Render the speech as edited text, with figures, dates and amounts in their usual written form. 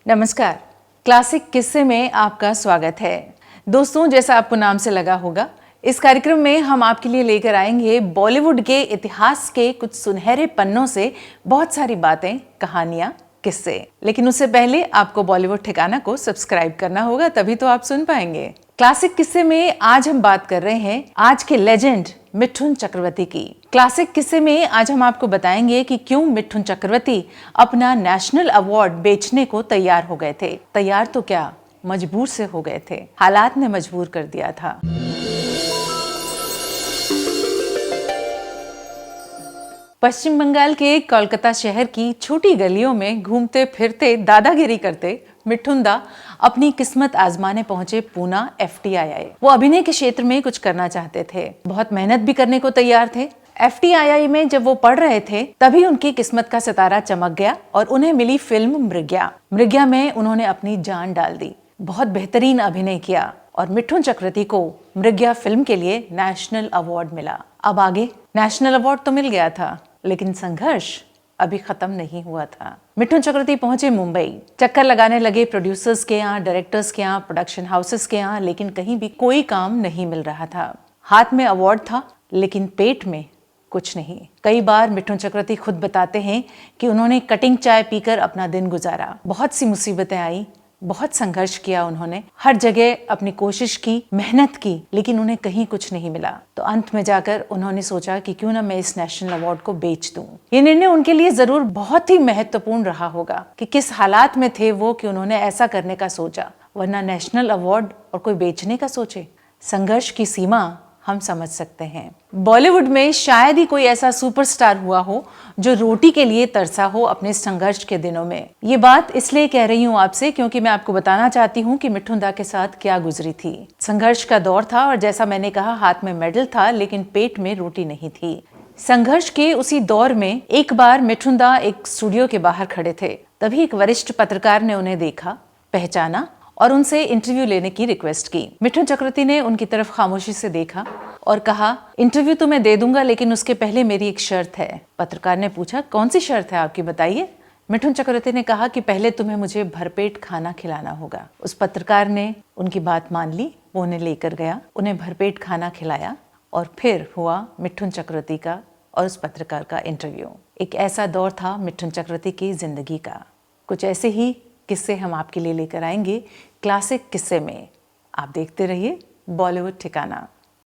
नमस्कार, क्लासिक किस्से में आपका स्वागत है। दोस्तों, जैसा आपको नाम से लगा होगा, इस कार्यक्रम में हम आपके लिए लेकर आएंगे बॉलीवुड के इतिहास के कुछ सुनहरे पन्नों से बहुत सारी बातें, कहानियां, किस्से। लेकिन उससे पहले आपको बॉलीवुड ठिकाना को सब्सक्राइब करना होगा, तभी तो आप सुन पाएंगे। क्लासिक किस्से में आज हम बात कर रहे हैं आज के लेजेंड मिथुन चक्रवर्ती की। क्लासिक किस्से में आज हम आपको बताएंगे कि क्यों मिथुन चक्रवर्ती अपना नेशनल अवार्ड बेचने को तैयार हो गए थे। तैयार तो क्या, मजबूर से हो गए थे। हालात ने मजबूर कर दिया था। पश्चिम बंगाल के कोलकाता शहर की छोटी गलियों में घूमते फिरते दादागिरी करते मिठुन दा अपनी किस्मत आजमाने पहुंचे पूना FTII। वो अभिनय के क्षेत्र में कुछ करना चाहते थे, बहुत मेहनत भी करने को तैयार थे। FTII में जब वो पढ़ रहे थे तभी उनकी किस्मत का सितारा चमक गया और उन्हें मिली फिल्म मृग्या। मृग्या में उन्होंने अपनी जान डाल दी, बहुत बेहतरीन अभिनय किया और मिथुन चक्रवर्ती को मृग्या फिल्म के लिए नेशनल अवार्ड मिला। अब आगे नेशनल अवार्ड तो मिल गया था, लेकिन संघर्ष अभी खत्म नहीं हुआ था। मिथुन चक्रवर्ती पहुंचे मुंबई, चक्कर लगाने लगे प्रोड्यूसर्स के यहाँ, डायरेक्टर्स के यहाँ, प्रोडक्शन हाउसेस के यहाँ, लेकिन कहीं भी कोई काम नहीं मिल रहा था। हाथ में अवार्ड था, लेकिन पेट में कुछ नहीं। कई बार मिथुन चक्रवर्ती खुद बताते हैं कि उन्होंने कटिंग चाय पीकर अपना दिन गुजारा। बहुत सी मुसीबतें आई, बहुत संघर्ष किया उन्होंने, हर जगह अपनी कोशिश की, मेहनत की, लेकिन उन्हें कहीं कुछ नहीं मिला। तो अंत में जाकर उन्होंने सोचा कि क्यों ना मैं इस नेशनल अवार्ड को बेच दूं। ये निर्णय उनके लिए जरूर बहुत ही महत्वपूर्ण रहा होगा कि किस हालात में थे वो कि उन्होंने ऐसा करने का सोचा, वरना नेशनल अवार्ड और कोई बेचने का सोचे। संघर्ष की सीमा हम समझ सकते हैं। बॉलीवुड में शायद ही कोई ऐसा सुपरस्टार हुआ हो जो रोटी के लिए तरसा हो अपने संघर्ष के दिनों में। ये बात इसलिए कह रही हूँ आपसे क्योंकि मैं आपको बताना चाहती हूँ कि मिथुन दा के साथ क्या गुजरी थी। संघर्ष का दौर था और जैसा मैंने कहा, हाथ में मेडल था लेकिन पेट में रोटी नहीं थी। संघर्ष के उसी दौर में एक बार मिथुन दा एक स्टूडियो के बाहर खड़े थे। तभी एक वरिष्ठ पत्रकार ने उन्हें देखा, पहचाना और उनसे इंटरव्यू लेने की रिक्वेस्ट की। मिथुन चक्रवर्ती ने उनकी तरफ खामोशी से देखा और कहा, इंटरव्यू तो मैं दे दूंगा, लेकिन उसके पहले मेरी एक शर्त है। पत्रकार ने पूछा, कौन सी शर्त है आपकी, बताइए। मिथुन चक्रवर्ती ने कहा कि पहले तुम्हें मुझे भरपेट खाना खिलाना होगा। उस पत्रकार ने उनकी बात मान ली, वो उन्हें लेकर गया, उन्हें भरपेट खाना खिलाया और फिर हुआ मिथुन चक्रवर्ती का और उस पत्रकार का इंटरव्यू। एक ऐसा दौर था मिथुन चक्रवर्ती की जिंदगी का। कुछ ऐसे ही किस्से हम आपके लिए लेकर आएंगे क्लासिक किस्से में। आप देखते रहिए बॉलीवुड ठिकाना।